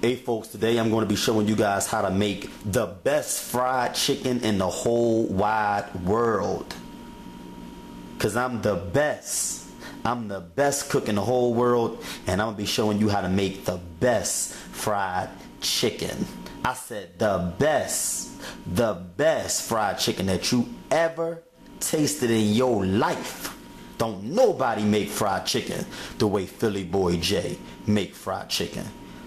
Hey folks, today I'm going to be showing you guys how to make the best fried chicken in the whole wide world. Cause I'm the best. I'm the best cook in the whole world, and I'm going to be showing you how to make the best fried chicken. I said the best fried chicken that you ever tasted in your life. Don't nobody make fried chicken the way Philly Boy J make fried chicken.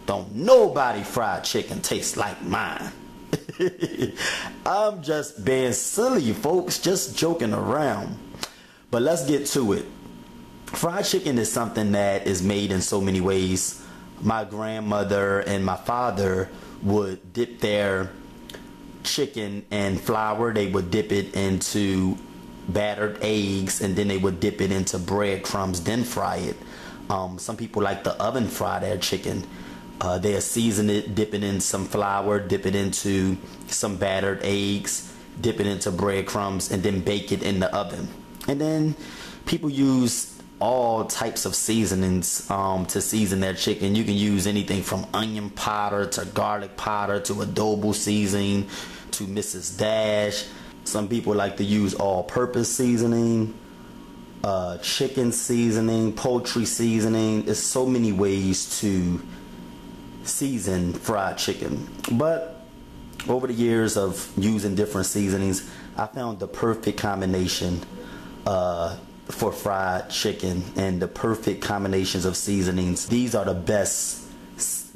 Don't nobody fried chicken taste like mine. I'm just being silly, folks, just joking around. But let's get to it. Fried chicken is something that is made in so many ways. My grandmother and my father would dip their chicken in flour. They would dip it into battered eggs, and then they would dip it into breadcrumbs, then fry it. Some people like to oven fry their chicken. They'll season it, dip it in some flour, dip it into some battered eggs, dip it into breadcrumbs, and then bake it in the oven. And then people use all types of seasonings to season their chicken. You can use anything from onion powder to garlic powder to adobo seasoning to Mrs. Dash. Some people like to use all-purpose seasoning, chicken seasoning, poultry seasoning. There's so many ways to season fried chicken, but over the years of using different seasonings, I found the perfect combination for fried chicken and the perfect combinations of seasonings. These are the best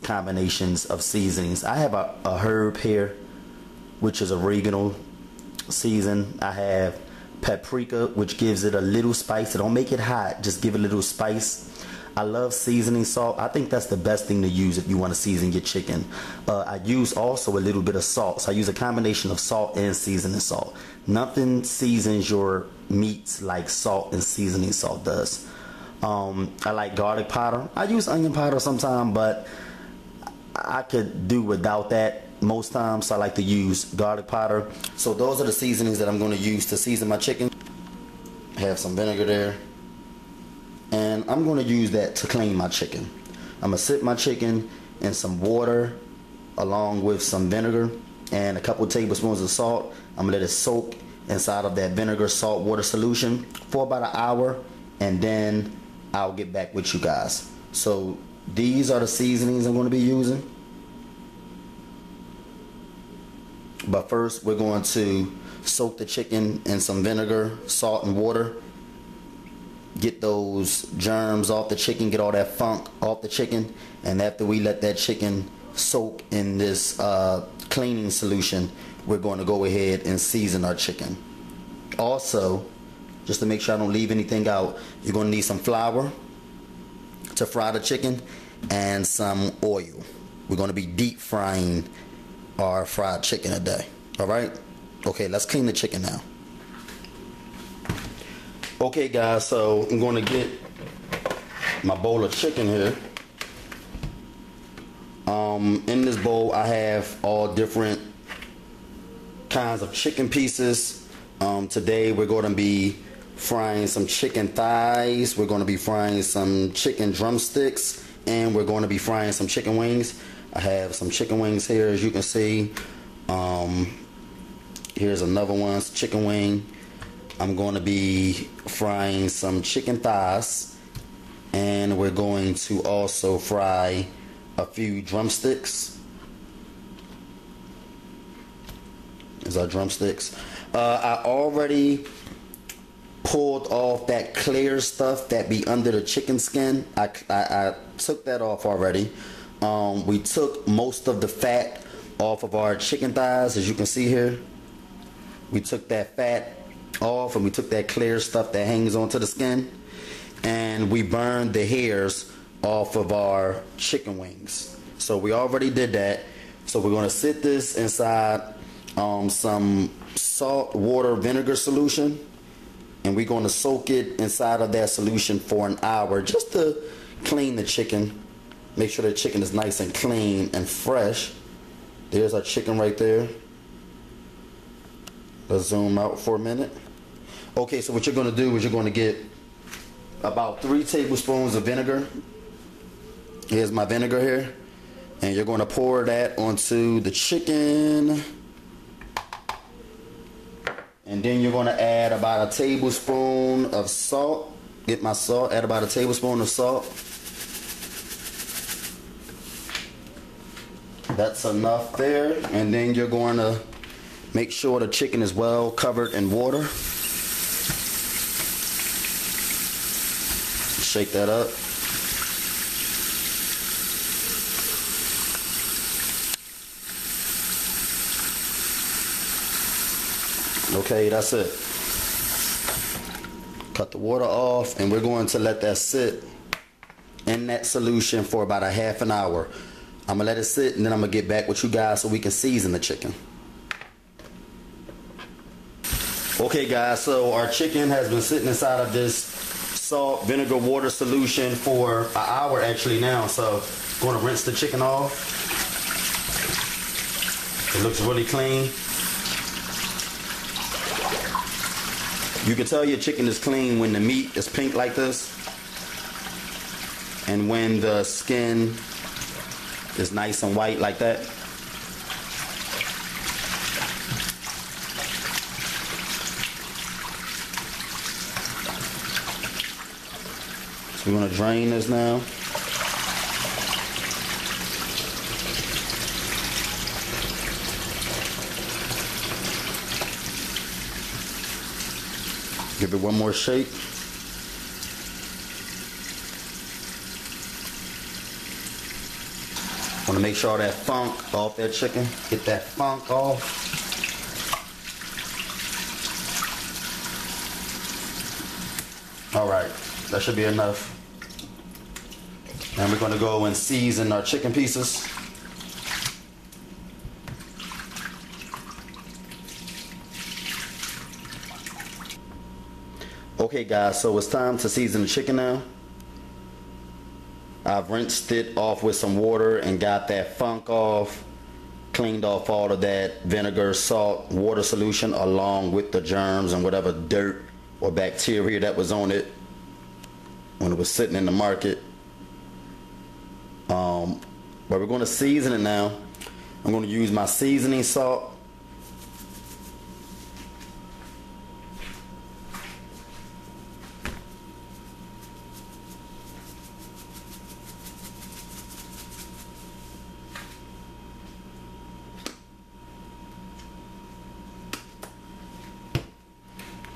combinations of seasonings. I have a herb here, which is oregano season. I have paprika, which gives it a little spice. It don't make it hot, just give it a little spice. I love seasoning salt. I think that's the best thing to use if you want to season your chicken. I use also a little bit of salt. So I use a combination of salt and seasoning salt. Nothing seasons your meats like salt and seasoning salt does. I like garlic powder. I use onion powder sometimes, but I could do without that most times. So I like to use garlic powder. So those are the seasonings that I'm going to use to season my chicken. Have some vinegar there. And I'm going to use that to clean my chicken. I'm going to sit my chicken in some water along with some vinegar and a couple tablespoons of salt. I'm going to let it soak inside of that vinegar salt water solution for about an hour, and then I'll get back with you guys. So these are the seasonings I'm going to be using. But first we're going to soak the chicken in some vinegar, salt, and water. Get those germs off the chicken, get all that funk off the chicken, and after we let that chicken soak in this cleaning solution, we're going to go ahead and season our chicken. Also, just to make sure I don't leave anything out, you're going to need some flour to fry the chicken and some oil. We're going to be deep frying our fried chicken today. Alright? Okay, let's clean the chicken now. Okay guys, so I'm going to get my bowl of chicken here. In this bowl I have all different kinds of chicken pieces. Today we're going to be frying some chicken thighs, we're going to be frying some chicken drumsticks, and we're going to be frying some chicken wings. I have some chicken wings here, as you can see. Here's another one, chicken wing. I'm going to be frying some chicken thighs, and we're going to also fry a few drumsticks. These are drumsticks. I already pulled off that clear stuff that be under the chicken skin. I took that off already. We took most of the fat off of our chicken thighs, as you can see here. We took that fat off, and we took that clear stuff that hangs onto the skin, and we burned the hairs off of our chicken wings. So we already did that. So we're going to sit this inside some salt water vinegar solution, and we're going to soak it inside of that solution for an hour just to clean the chicken, make sure the chicken is nice and clean and fresh. There's our chicken right there. Let's zoom out for a minute. Okay, so what you're going to do is you're going to get about 3 tablespoons of vinegar. Here's my vinegar here. And you're going to pour that onto the chicken. And then you're going to add about a tablespoon of salt. Get my salt, add about a tablespoon of salt. That's enough there. And then you're going to make sure the chicken is well covered in water. Shake that up. Okay, that's it. Cut the water off, and we're going to let that sit in that solution for about a half an hour. I'm gonna let it sit, and then I'm gonna get back with you guys so we can season the chicken. Okay guys, so our chicken has been sitting inside of this salt, vinegar, water solution for an hour actually now. So I'm gonna rinse the chicken off. It looks really clean. You can tell your chicken is clean when the meat is pink like this, and when the skin is nice and white like that. So we're going to drain this now. Give it one more shake. Want to make sure that funk off that chicken. Get that funk off. All right, that should be enough. Now we're going to go and season our chicken pieces. Okay guys, so it's time to season the chicken now. I've rinsed it off with some water and got that funk off, cleaned off all of that vinegar, salt, water solution along with the germs and whatever dirt or bacteria that was on it when it was sitting in the market. But we're going to season it now. I'm going to use my seasoning salt.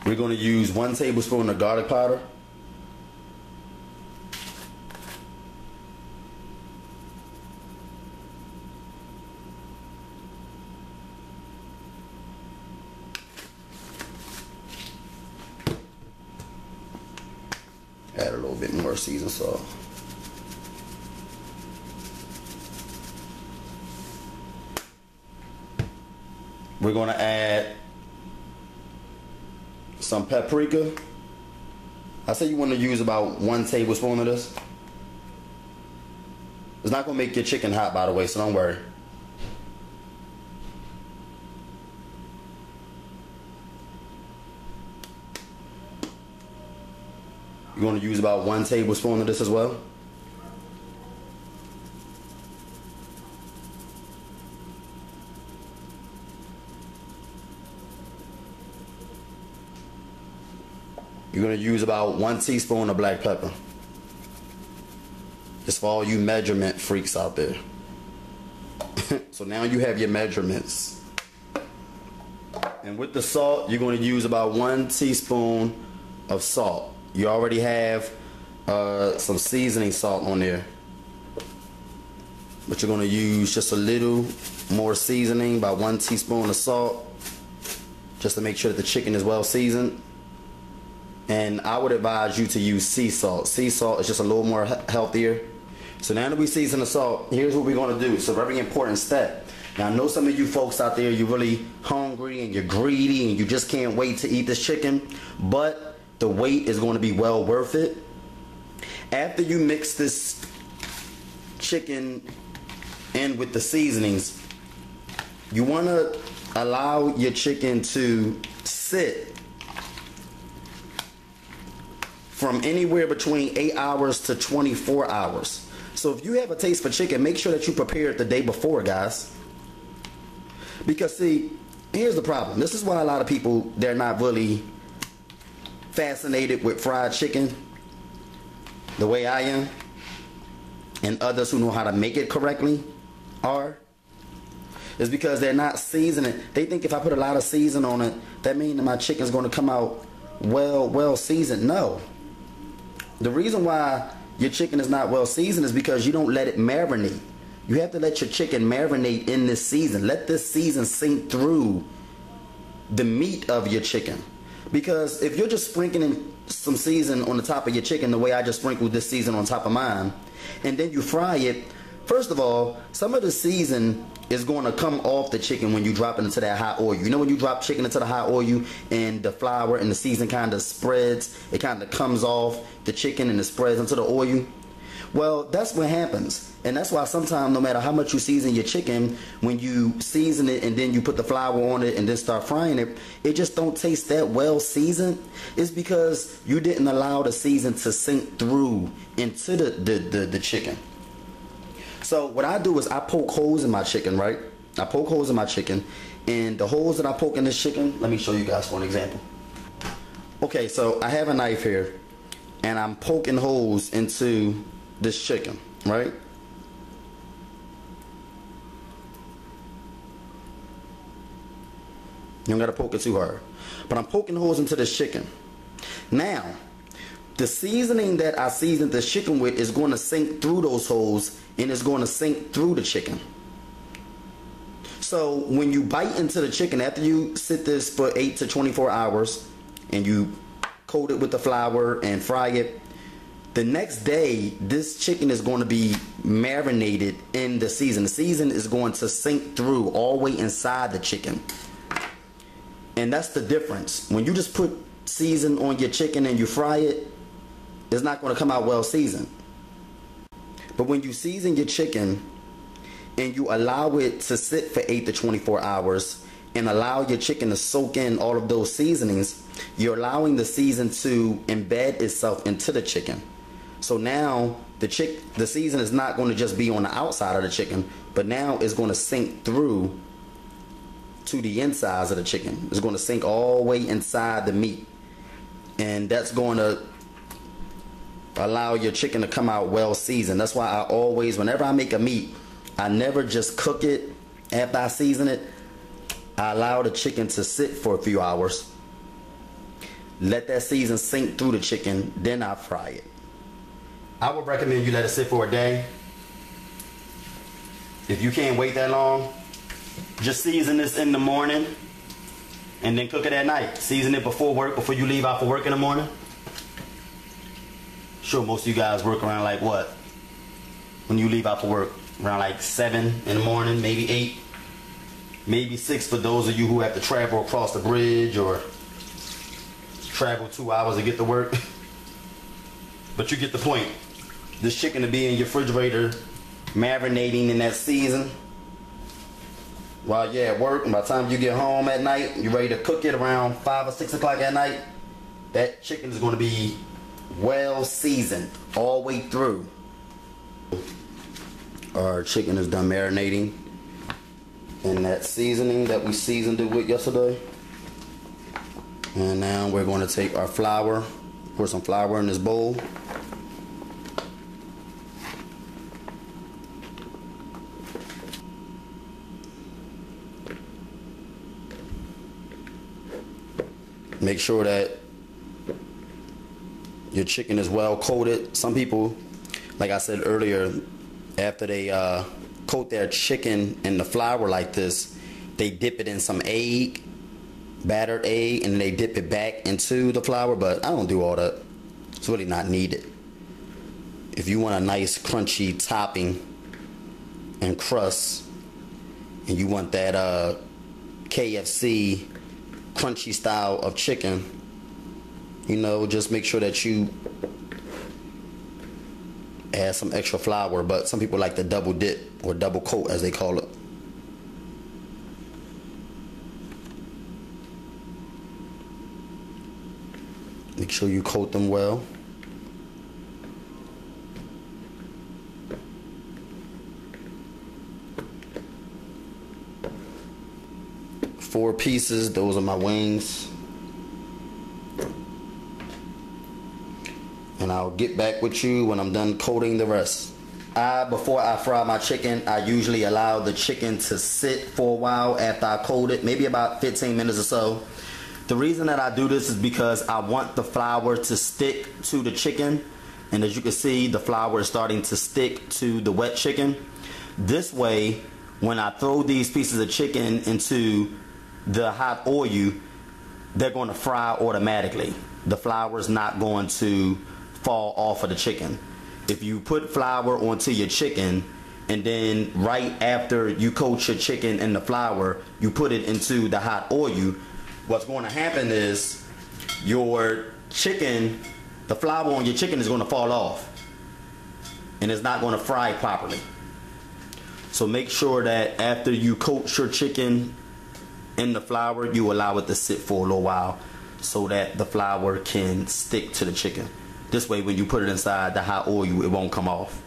We're going to use 1 tablespoon of garlic powder. Add a little bit more seasoned salt. We're going to add some paprika. I say you want to use about 1 tablespoon of this. It's not going to make your chicken hot, by the way, so don't worry. You're going to use about 1 tablespoon of this as well. You're going to use about 1 teaspoon of black pepper. Just for all you measurement freaks out there. So now you have your measurements. And with the salt, you're going to use about 1 teaspoon of salt. You already have some seasoning salt on there. But you're going to use just a little more seasoning, about 1 teaspoon of salt, just to make sure that the chicken is well seasoned. And I would advise you to use sea salt. Sea salt is just a little more healthier. So now that we season the salt, here's what we're going to do. It's a very important step. Now I know some of you folks out there, you're really hungry and you're greedy and you just can't wait to eat this chicken. But the wait is going to be well worth it. After you mix this chicken in with the seasonings, you want to allow your chicken to sit from anywhere between 8 hours to 24 hours. So if you have a taste for chicken, make sure that you prepare it the day before, guys. Because see, here's the problem. This is why a lot of people, they're not really fascinated with fried chicken the way I am, and others who know how to make it correctly are. Is because they're not seasoning. They think if I put a lot of season on it, that means that my chicken's going to come out well seasoned. No. The reason why your chicken is not well seasoned is because you don't let it marinate. You have to let your chicken marinate in this season. Let this season sink through the meat of your chicken. Because if you're just sprinkling some season on the top of your chicken the way I just sprinkled this season on top of mine, and then you fry it, first of all, some of the season is going to come off the chicken when you drop it into that hot oil. You know when you drop chicken into the hot oil and the flour and the season kind of spreads, it kind of comes off the chicken and it spreads into the oil? Well, that's what happens. And that's why sometimes no matter how much you season your chicken, when you season it and then you put the flour on it and then start frying it, it just don't taste that well seasoned. It's because you didn't allow the season to sink through into the chicken. So what I do is I poke holes in my chicken, right? I poke holes in my chicken, and the holes that I poke in this chicken, let me show you guys for an example. Okay, so I have a knife here, and I'm poking holes into this chicken, right? You don't gotta poke it too hard. But I'm poking holes into this chicken. Now, the seasoning that I seasoned this chicken with is going to sink through those holes and it's going to sink through the chicken. So when you bite into the chicken, after you sit this for 8 to 24 hours and you coat it with the flour and fry it, the next day this chicken is going to be marinated in the season. The season is going to sink through all the way inside the chicken. And that's the difference. When you just put season on your chicken and you fry it, it's not going to come out well seasoned. But when you season your chicken and you allow it to sit for 8 to 24 hours and allow your chicken to soak in all of those seasonings, you're allowing the season to embed itself into the chicken. So now the season is not going to just be on the outside of the chicken, but now it's going to sink through to the insides of the chicken. It's going to sink all the way inside the meat. And that's going to allow your chicken to come out well seasoned. That's why I always, whenever I make a meat, I never just cook it after I season it. I allow the chicken to sit for a few hours. Let that season sink through the chicken, then I fry it. I would recommend you let it sit for a day. If you can't wait that long, just season this in the morning and then cook it at night. Season it before work, before you leave out for work in the morning. Sure, most of you guys work around like what? When you leave out for work, around like 7 in the morning, maybe 8, maybe 6 for those of you who have to travel across the bridge or travel 2 hours to get to work. But you get the point. This chicken to be in your refrigerator, marinating in that season while you're at work, and by the time you get home at night, you're ready to cook it around 5 or 6 o'clock at night, that chicken is going to be well seasoned all the way through. Our chicken is done marinating in that seasoning that we seasoned it with yesterday. And now we're going to take our flour, pour some flour in this bowl. Make sure that your chicken is well coated. Some people, like I said earlier, after they coat their chicken in the flour like this, they dip it in some egg, battered egg, and then they dip it back into the flour. But I don't do all that. It's really not needed. If you want a nice crunchy topping and crust, and you want that KFC crunchy style of chicken, you know, just make sure that you add some extra flour. But some people like the double dip or double coat as they call it. Make sure you coat them well. 4 pieces. Those are my wings. And I'll get back with you when I'm done coating the rest. Before I fry my chicken, I usually allow the chicken to sit for a while after I coat it, maybe about 15 minutes or so. The reason that I do this is because I want the flour to stick to the chicken. And as you can see, the flour is starting to stick to the wet chicken. This way, when I throw these pieces of chicken into the hot oil, they're going to fry automatically. The flour is not going to fall off of the chicken. If you put flour onto your chicken and then right after you coat your chicken in the flour, you put it into the hot oil, what's going to happen is your chicken, the flour on your chicken is going to fall off and it's not going to fry properly. So make sure that after you coat your chicken in the flour, you allow it to sit for a little while so that the flour can stick to the chicken. This way, when you put it inside the hot oil, it won't come off.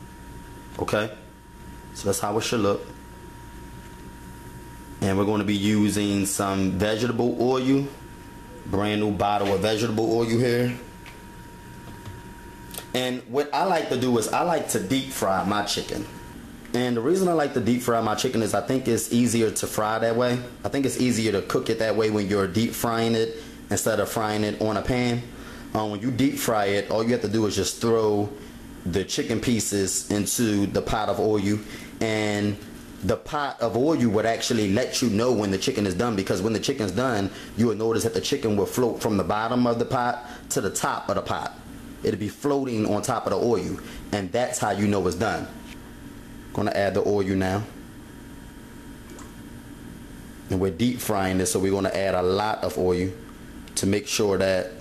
Okay? So that's how it should look. And we're going to be using some vegetable oil. Brand new bottle of vegetable oil here. And what I like to do is I like to deep fry my chicken. And the reason I like to deep fry my chicken is I think it's easier to fry that way. I think it's easier to cook it that way when you're deep frying it instead of frying it on a pan. When you deep fry it, all you have to do is just throw the chicken pieces into the pot of oil, and the pot of oil would actually let you know when the chicken is done, because when the chicken's done, you will notice that the chicken will float from the bottom of the pot to the top of the pot. It'll be floating on top of the oil, and that's how you know it's done. Gonna add the oil now. And we're deep frying this, so we're gonna add a lot of oil to make sure that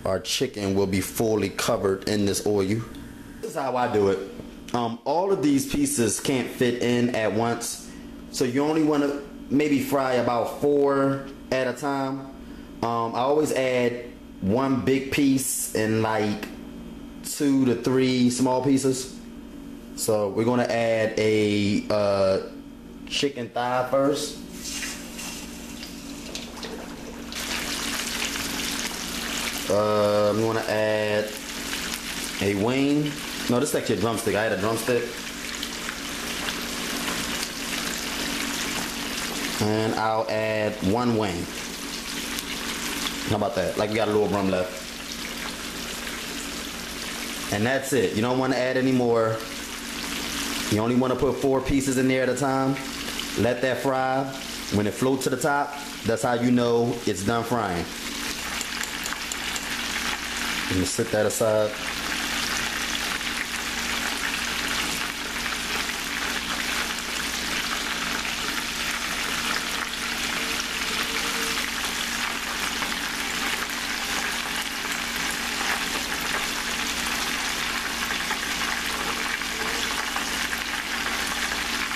our chicken will be fully covered in this oil. This is how I do it. All of these pieces can't fit in at once, so you only want to maybe fry about 4 at a time. I always add 1 big piece and like 2 to 3 small pieces. So we're going to add a chicken thigh first. I'm going to add a wing. No, this is actually a drumstick. I had a drumstick. And I'll add 1 wing. How about that? Like we got a little room left. And that's it. You don't want to add any more. You only want to put 4 pieces in there at a time. Let that fry. When it floats to the top, that's how you know it's done frying. I'm going to set that aside.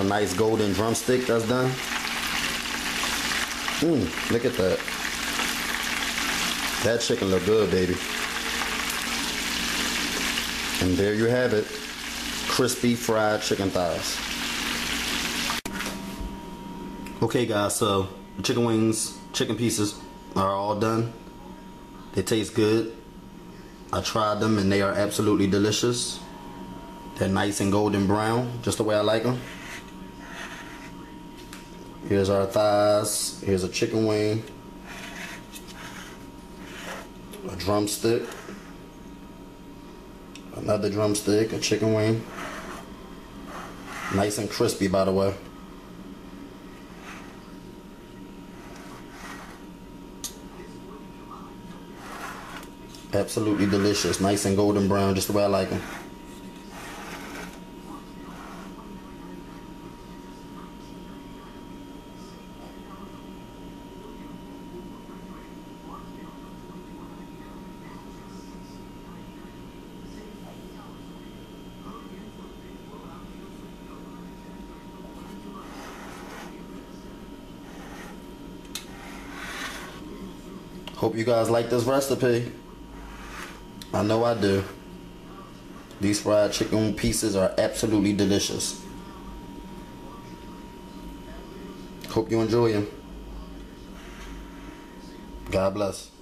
A nice golden drumstick that's done. Look at that. That chicken look good, baby. And there you have it. Crispy fried chicken thighs. Okay guys, so the chicken wings, chicken pieces are all done. They taste good. I tried them and they are absolutely delicious. They're nice and golden brown, just the way I like them. Here's our thighs. Here's a chicken wing. A drumstick. Another drumstick, a chicken wing. Nice and crispy, by the way. Absolutely delicious. Nice and golden brown, just the way I like them. Hope you guys like this recipe. I know I do. These fried chicken pieces are absolutely delicious. Hope you enjoy them. God bless.